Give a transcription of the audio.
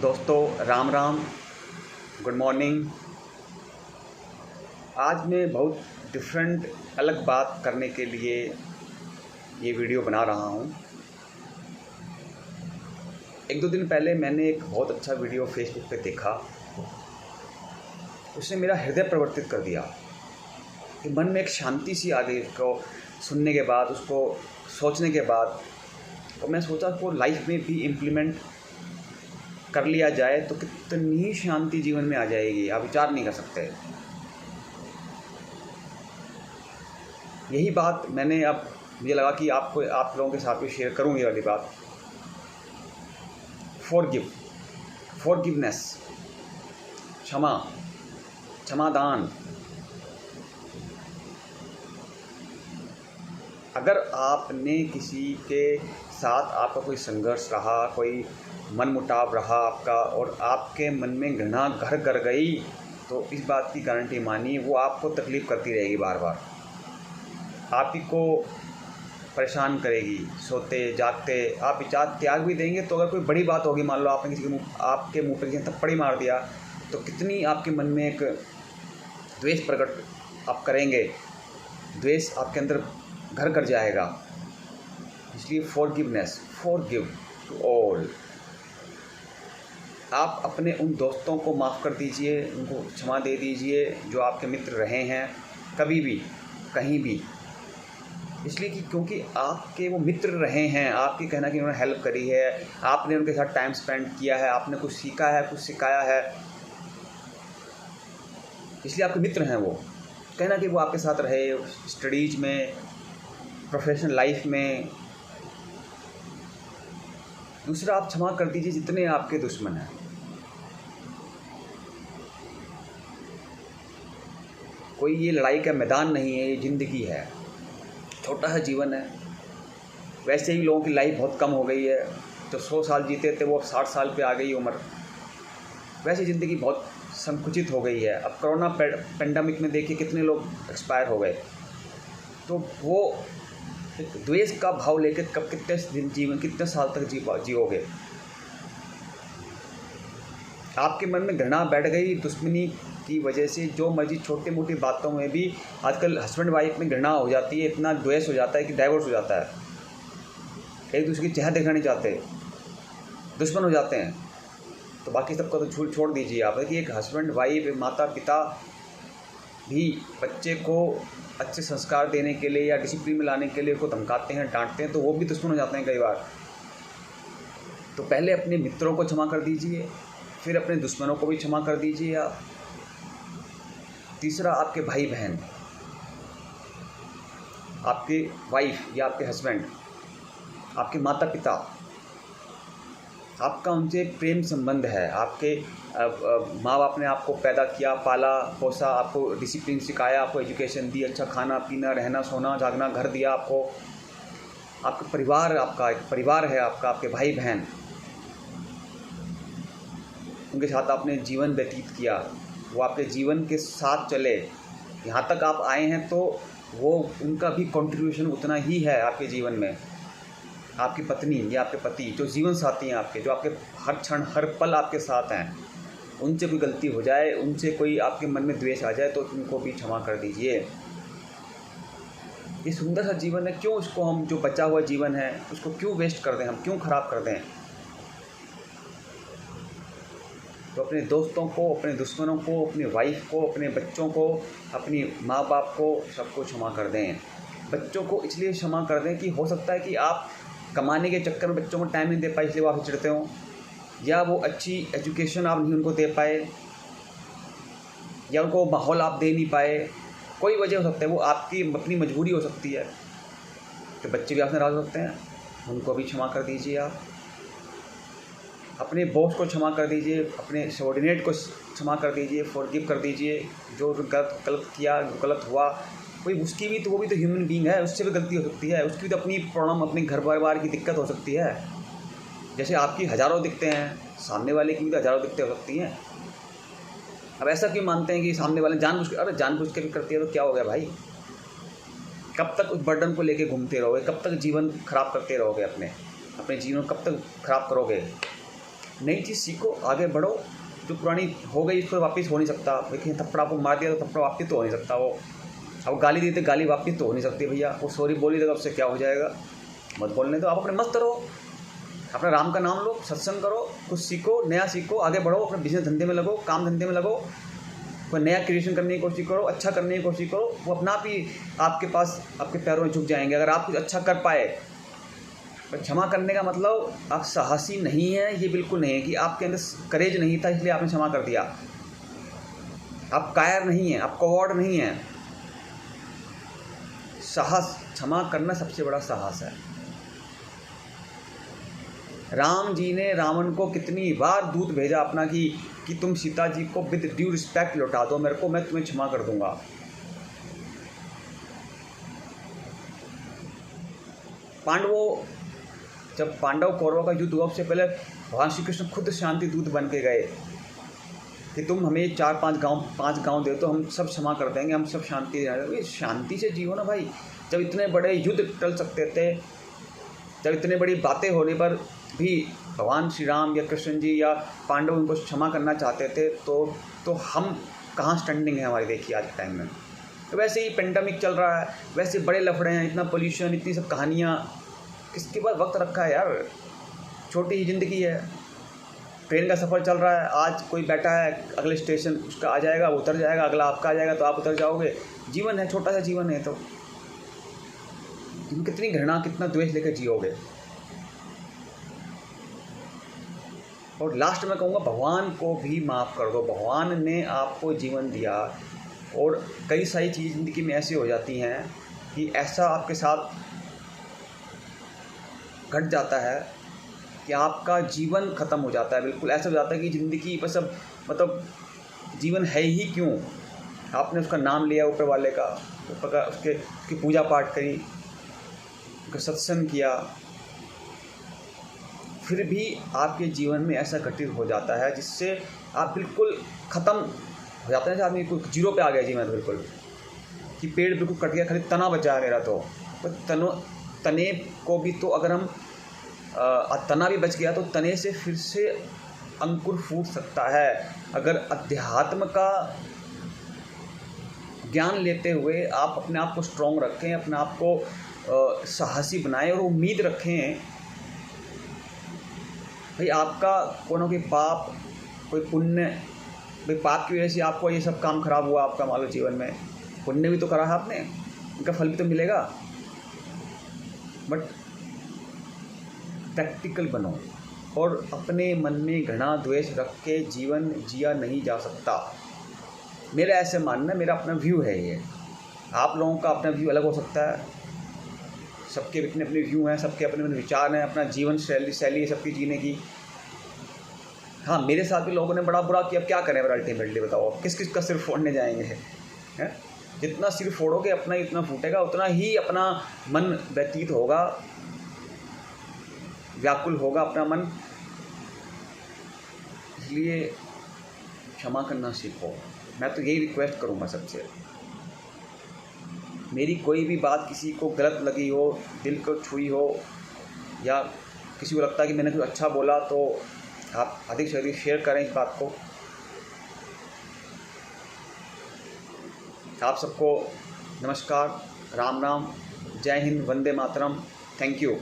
दोस्तों Ram Ram, good morning. आज मैं बहुत डिफरेंट अलग बात करने के लिए ये वीडियो बना रहा हूँ। एक दो दिन पहले मैंने एक बहुत अच्छा वीडियो फेसबुक पे देखा। उसने मेरा हृदय परिवर्तित कर दिया कि मन में एक शांति सी आ गई उसको सुनने के बाद, उसको सोचने के बाद। तो मैं सोचा उसको लाइफ में भी इम्प्लीमेंट कर लिया जाए तो कितनी शांति जीवन में आ जाएगी, आप विचार नहीं कर सकते। यही बात मैंने अब मुझे लगा कि आप लोगों के साथ भी शेयर करूँ ये वाली बात। फॉरगिवनेस, क्षमादान। अगर आपने किसी के साथ आपका कोई संघर्ष रहा, कोई मनमुटाव रहा आपका, और आपके मन में घृणा घर कर गई, तो इस बात की गारंटी मानिए वो आपको तकलीफ़ करती रहेगी, बार बार आप ही को परेशान करेगी। सोते जागते आप विचार त्याग भी देंगे तो अगर कोई बड़ी बात होगी, मान लो आपने आपके मुँह पर किसी ने थप्पड़ मार दिया, तो कितनी आपके मन में एक द्वेष प्रकट आप करेंगे, द्वेष आपके अंदर घर कर जाएगा। इसलिए फॉरगिव टू ऑल। आप अपने उन दोस्तों को माफ़ कर दीजिए, उनको क्षमा दे दीजिए जो आपके मित्र रहे हैं कभी भी कहीं भी। इसलिए कि क्योंकि आपके वो मित्र रहे हैं, आपके कहना कि उन्होंने हेल्प करी है, आपने उनके साथ टाइम स्पेंड किया है, आपने कुछ सीखा है, कुछ सिखाया है, इसलिए आपके मित्र हैं वो। कहना कि वो आपके साथ रहे स्टडीज़ में, प्रोफेशनल लाइफ में। दूसरा, आप क्षमा कर दीजिए जितने आपके दुश्मन हैं। कोई ये लड़ाई का मैदान नहीं है, ये ज़िंदगी है, छोटा सा जीवन है। वैसे ही लोगों की लाइफ बहुत कम हो गई है, जो 100 साल जीते थे वो अब 60 साल पे आ गई उम्र। वैसे ज़िंदगी बहुत संकुचित हो गई है। अब कोरोना पेंडेमिक में देखिए कितने लोग एक्सपायर हो गए। तो वो द्वेष का भाव लेकर कब कितने साल तक जियोगे। आपके मन में घृणा बैठ गई दुश्मनी की वजह से, जो मर्जी छोटी मोटी बातों में भी आजकल हस्बैंड वाइफ में घृणा हो जाती है, इतना द्वेष हो जाता है कि डाइवोर्स हो जाता है, एक दूसरे की चेहरा देखना नहीं चाहते, दुश्मन हो जाते हैं। तो बाकी सबका तो छोड़ दीजिए आप, कि एक हस्बैंड वाइफ, माता पिता भी बच्चे को अच्छे संस्कार देने के लिए या डिसिप्लिन में लाने के लिए को धमकाते हैं, डांटते हैं, तो वो भी दुश्मन हो जाते हैं कई बार। तो पहले अपने मित्रों को क्षमा कर दीजिए, फिर अपने दुश्मनों को भी क्षमा कर दीजिए आप। तीसरा, आपके भाई बहन, आपके वाइफ या आपके हस्बैंड, आपके माता पिता, आपका उनसे प्रेम संबंध है। आपके माँ बाप ने आपको पैदा किया, पाला पोसा, आपको डिसिप्लिन सिखाया, आपको एजुकेशन दी, अच्छा खाना पीना, रहना सोना जागना, घर दिया आपको। आपका परिवार, आपका एक परिवार है आपका, आपके भाई बहन, उनके साथ आपने जीवन व्यतीत किया, वो आपके जीवन के साथ चले, यहाँ तक आप आए हैं, तो वो उनका भी कंट्रीब्यूशन उतना ही है आपके जीवन में। आपकी पत्नी या आपके पति, जो जीवन साथी हैं आपके, जो आपके हर क्षण हर पल आपके साथ हैं, उनसे कोई गलती हो जाए, उनसे कोई आपके मन में द्वेष आ जाए, तो उनको भी क्षमा कर दीजिए। ये सुंदर सा जीवन है, क्यों उसको हम, जो बचा हुआ जीवन है उसको क्यों वेस्ट कर दें, हम क्यों ख़राब कर दें। तो अपने दोस्तों को, अपने दुश्मनों को, अपनी वाइफ को, अपने बच्चों को, अपनी माँ बाप को, सबको क्षमा कर दें। बच्चों को इसलिए क्षमा कर दें कि हो सकता है कि आप कमाने के चक्कर में बच्चों को टाइम नहीं दे पाए, इसलिए वो आपसे चिढ़ते हों, या वो अच्छी एजुकेशन आप नहीं उनको दे पाए, या उनको माहौल आप दे नहीं पाए। कोई वजह हो सकता है, वो आपकी अपनी मजबूरी हो सकती है। तो बच्चे भी आपसे नाराज़ हो सकते हैं, उनको भी क्षमा कर दीजिए आप। अपने बॉस को क्षमा कर दीजिए, अपने सबॉर्डिनेट को क्षमा कर दीजिए, फॉरगिव कर दीजिए। जो गलत किया, गलत हुआ, कोई उसकी भी तो, वो भी तो ह्यूमन बीइंग है, उससे भी गलती हो सकती है, उसकी भी तो अपनी प्रॉब्लम, अपने घर परिवार की दिक्कत हो सकती है। जैसे आपकी हज़ारों दिक्कतें हैं, सामने वाले की भी तो हज़ारों दिक्कतें हो सकती हैं। अब ऐसा क्यों मानते हैं कि सामने वाले जानबूझ के भी करती है, तो क्या हो गया भाई। कब तक उस बर्डन को लेके घूमते रहोगे, कब तक जीवन ख़राब करते रहोगे, अपने जीवन कब तक ख़राब करोगे। नई चीज़ सीखो, आगे बढ़ो। जो पुरानी हो गई उसको वापस हो नहीं सकता। देखिए थप्पड़ आपको मार दिया तो थप्पड़ वापस तो हो नहीं सकता। वो अब गाली दी तो गाली वापस तो हो नहीं सकती भैया। वो सॉरी बोली देगा उससे क्या हो जाएगा, मत बोलने दो। आप अपने मस्त रहो, अपना राम का नाम लो, सत्संग करो, कुछ सीखो, नया सीखो, आगे बढ़ो, अपने बिजनेस धंधे में लगो, काम धंधे में लगो, कोई नया क्रिएशन करने की कोशिश करो, अच्छा करने की कोशिश करो। वो अपना आप ही आपके पास आपके पैरों में झुक जाएंगे अगर आप कुछ अच्छा कर पाए। पर क्षमा करने का मतलब आप साहसी नहीं है, ये बिल्कुल नहीं है कि आपके अंदर करेज नहीं था इसलिए आपने क्षमा कर दिया। आप कायर नहीं हैं, आप कवर्ड नहीं हैं। साहस, क्षमा करना सबसे बड़ा साहस है। राम जी ने रावण को कितनी बार दूत भेजा अपना कि तुम सीता जी को विद ड्यू रिस्पेक्ट लौटा दो मेरे को, मैं तुम्हें क्षमा कर दूंगा। पांडवों, जब पांडव कौरवों का युद्ध हुआ उससे पहले भगवान श्री कृष्ण खुद शांति दूत बन के गए कि तुम हमें 5 गांव दे तो हम सब क्षमा कर देंगे, हम सब शांति से जियो ना भाई। जब इतने बड़े युद्ध टल सकते थे, जब इतनी बड़ी बातें होने पर भी भगवान श्री राम या कृष्ण जी या पांडव उनको क्षमा करना चाहते थे, तो हम कहाँ स्टैंडिंग है हमारी, देखिए आज के टाइम में। तो वैसे ही पेंडेमिक चल रहा है, वैसे बड़े लफड़े हैं, इतना पोल्यूशन, इतनी सब कहानियाँ, किसके पास वक्त रखा है यार। छोटी ही ज़िंदगी है, ट्रेन का सफ़र चल रहा है, आज कोई बैठा है अगले स्टेशन उसका आ जाएगा, वो उतर जाएगा, अगला आपका आ जाएगा तो आप उतर जाओगे। जीवन है, छोटा सा जीवन है, तो तुम कितनी घृणा कितना द्वेष लेकर जियोगे। और लास्ट में कहूँगा भगवान को भी माफ़ कर दो। भगवान ने आपको जीवन दिया और कई सारी चीज़ ज़िंदगी में ऐसी हो जाती हैं कि ऐसा आपके साथ घट जाता है कि आपका जीवन ख़त्म हो जाता है। बिल्कुल ऐसा हो जाता है कि ज़िंदगी बस अब मतलब जीवन है ही क्यों। आपने उसका नाम लिया ऊपर वाले का, उसकी पूजा पाठ करी, उसका सत्संग किया, फिर भी आपके जीवन में ऐसा घटित हो जाता है जिससे आप बिल्कुल ख़त्म हो जाते हैं। जैसे आदमी कोई जीरो पे आ गया जीवन बिल्कुल, कि पेड़ बिल्कुल कट गया, खाली तना बचा है मेरा। तो तने को भी तो अगर हम तना भी बच गया तो तने से फिर से अंकुर फूट सकता है। अगर अध्यात्म का ज्ञान लेते हुए आप अपने आप को स्ट्रॉन्ग रखें, अपने आप को साहसी बनाएं और उम्मीद रखें भाई आपका कोई पाप कोई पुण्य, भाई पाप की वजह से आपको ये सब काम खराब हुआ आपका मान लो जीवन में, पुण्य भी तो करा है आपने, उनका फल भी तो मिलेगा। बट प्रैक्टिकल बनो और अपने मन में घृणा द्वेष रख के जीवन जिया नहीं जा सकता। मेरा ऐसे मानना, मेरा अपना व्यू है ये। आप लोगों का अपना व्यू अलग हो सकता है, सबके अपने अपने व्यू हैं, सबके अपने अपने विचार हैं, अपना जीवन शैली है सबकी जीने की। हाँ, मेरे साथ भी लोगों ने बड़ा बुरा किया, अब क्या करें फिर अल्टीमेटली बताओ, किस किस का सिर फोड़ने जाएंगे हैं। जितना सिर फोड़ोगे अपना इतना फूटेगा, उतना ही अपना मन व्यतीत होगा, व्याकुल होगा अपना मन। इसलिए क्षमा करना सीखो। मैं तो यही रिक्वेस्ट करूँगा सबसे। मेरी कोई भी बात किसी को गलत लगी हो, दिल को छुई हो, या किसी को लगता है कि मैंने कुछ अच्छा बोला, तो आप अधिक से अधिक शेयर करें इस बात को। आप सबको नमस्कार, राम राम, जय हिंद, वंदे मातरम, थैंक यू।